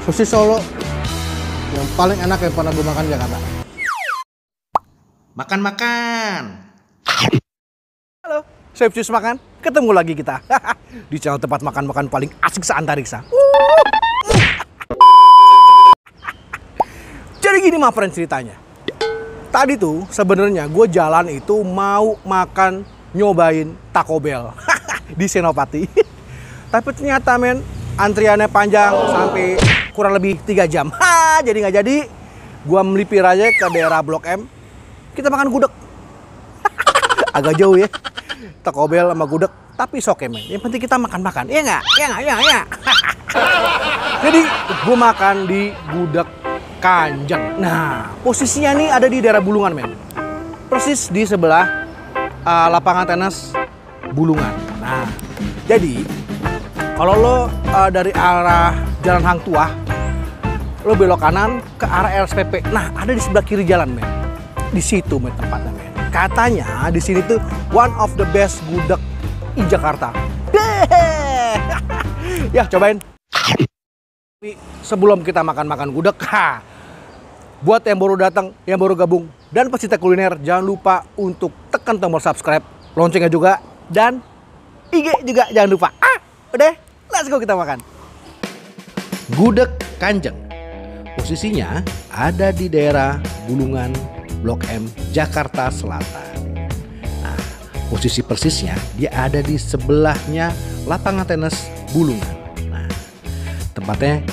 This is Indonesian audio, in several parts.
Sosis Solo yang paling enak yang pernah gue makan di Jakarta. Makan-makan. Halo, Chef Cus Makan. Ketemu lagi kita di channel tempat makan-makan paling asik se-antariksa. Jadi gini mah friend ceritanya. Tadi tuh sebenarnya gue jalan itu mau makan nyobain Taco Bell di Senopati. Tapi ternyata men antriannya panjang sampai kurang lebih 3 jam. Jadi nggak jadi. Gua melipir aja ke daerah Blok M. Kita makan gudeg. Agak jauh ya. Taco Bell sama gudeg. Tapi oke men. Yang penting kita makan-makan. Iya nggak? Iya nggak? Iya nggak? Jadi gua makan di gudeg Kanjeng. Nah, posisinya nih ada di daerah Bulungan men. Persis di sebelah lapangan tenis Bulungan. Nah, jadi kalau lo dari arah Jalan Hang Tuah, lo belok kanan ke arah RSPP. Nah, ada di sebelah kiri jalan, men. Di situ men tempatnya, men. Katanya di sini tuh one of the best gudeg di Jakarta. Ya, cobain. Sebelum kita makan-makan gudeg, buat yang baru datang, yang baru gabung, dan pecinta kuliner, jangan lupa untuk tekan tombol subscribe, loncengnya juga, dan IG juga jangan lupa. Udah, let's go kita makan. Gudeg Kanjeng. Posisinya ada di daerah Bulungan, Blok M, Jakarta Selatan. Nah, posisi persisnya dia ada di sebelahnya lapangan tenis Bulungan. Nah, tempatnya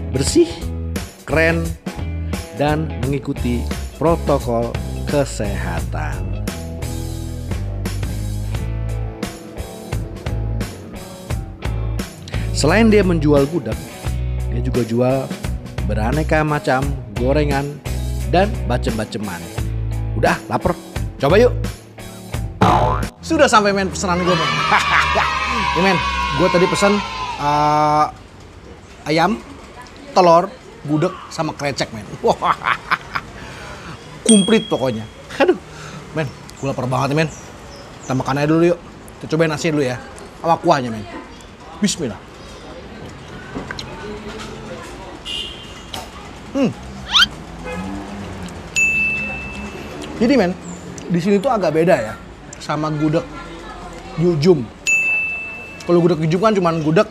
bersih, keren, dan mengikuti protokol kesehatan. Selain dia menjual gudeg, dia juga jual beraneka macam gorengan dan bacem-baceman. Udah lapar, coba yuk. Sudah sampai men pesanan gue men. Nih men, gue tadi pesan ayam, telur, gudeg sama krecek men. Komplit pokoknya. Aduh, men, gue lapar banget nih men. Kita makan aja dulu yuk. Kita cobain nasi dulu ya, sama kuahnya men. Bismillah. Jadi men, di sini tuh agak beda ya sama gudeg Yujum. Kalau gudeg Yujum kan cuma gudeg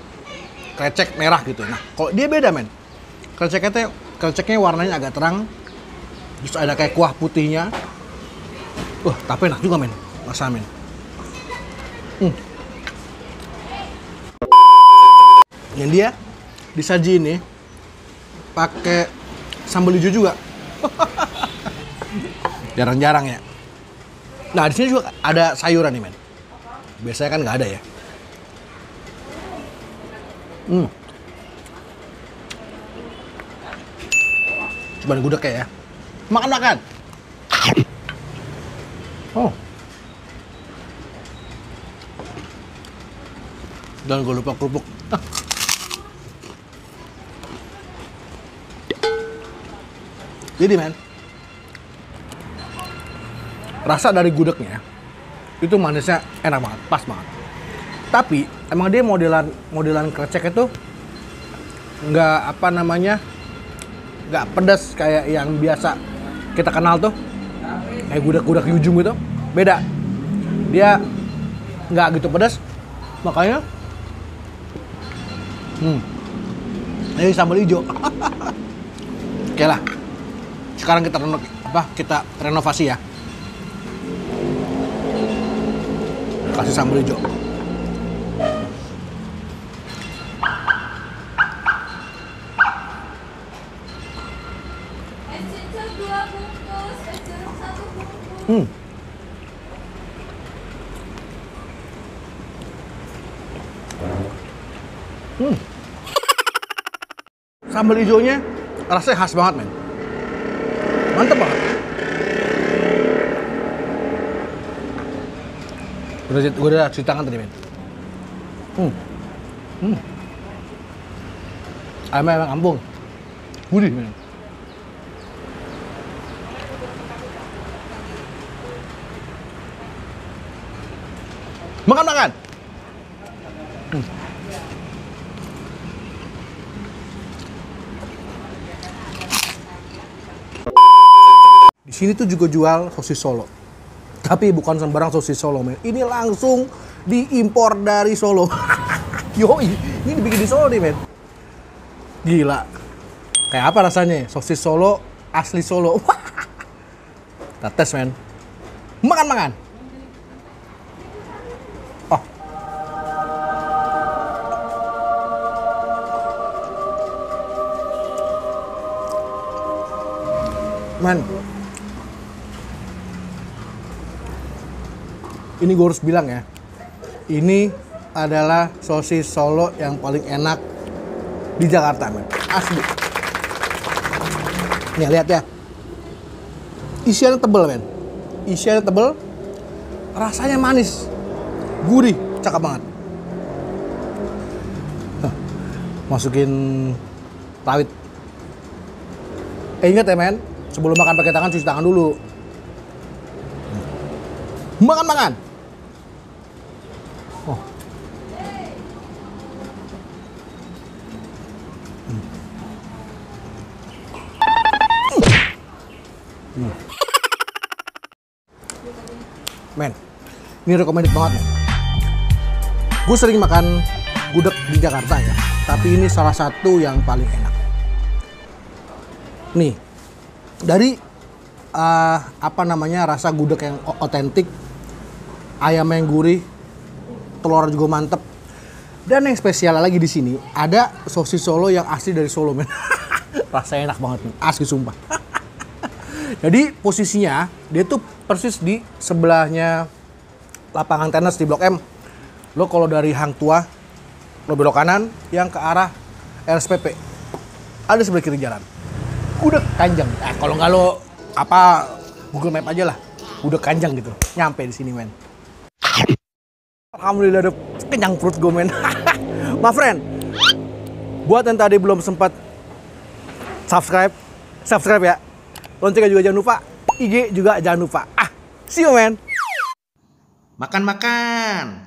krecek merah gitu. Nah, kalau dia beda men. Kreceknya warnanya agak terang. Terus ada kayak kuah putihnya. Tapi enak juga men. Rasa men. Yang dia disaji ini pakai sambal hijau juga. Jarang-jarang ya. Nah, di sini juga ada sayuran nih, men. Biasanya kan nggak ada ya. Coba gudeg kayak ya. Makan-makan. Dan gue lupa kerupuk. Jadi men, rasa dari gudegnya itu manisnya enak banget, pas banget. Tapi emang dia modelan krecek itu nggak nggak pedas kayak yang biasa kita kenal tuh, kayak gudeg-gudeg Yujum gitu. Beda, dia nggak gitu pedas, makanya ini sambal hijau. Oke lah. Sekarang kita renovasi ya. Kasih sambal hijau. Sambal hijaunya rasanya khas banget men. Mantep banget. Gue udah cuci tangan tadi men. Ayamnya emang ampung. Gurih men. Makan-makan. sini tuh juga jual sosis Solo. Tapi bukan sembarang sosis Solo, men. Ini langsung diimpor dari Solo. Yoi, ini dibikin di Solo nih, men. Gila. Kayak apa rasanya? Sosis Solo, asli Solo. Kita tes, men. Makan. Oh. Men. Ini gue harus bilang ya. Ini adalah sosis Solo yang paling enak di Jakarta, men. Asli. Nih, lihat ya. Isiannya tebel, men. Isiannya tebel. Rasanya manis. Gurih. Cakep banget. Masukin rawit. Ingat ya, men. Sebelum makan pakai tangan, cuci tangan dulu. Makan. Oh. Men, ini recommended banget, men. Gue sering makan gudeg di Jakarta ya, tapi ini salah satu yang paling enak. Nih, dari rasa gudeg yang otentik, ayam yang gurih, telur juga mantep, dan yang spesial lagi di sini ada sosis Solo yang asli dari Solo, men. Rasanya enak banget, men. Asli sumpah. Jadi posisinya dia tuh persis di sebelahnya lapangan tenis di Blok M. Lo kalau dari Hang Tua, lo belok kanan yang ke arah RSPP. Ada sebelah kiri jalan. Gudeg Kanjeng. Kalau nggak lo Google Map aja lah. Gudeg Kanjeng gitu. Nyampe di sini, men. Alhamdulillah udah kenyang perut gue, men. My friend, buat yang tadi belum sempat subscribe ya. Loncengnya juga jangan lupa, IG juga jangan lupa. See you, man. Makan.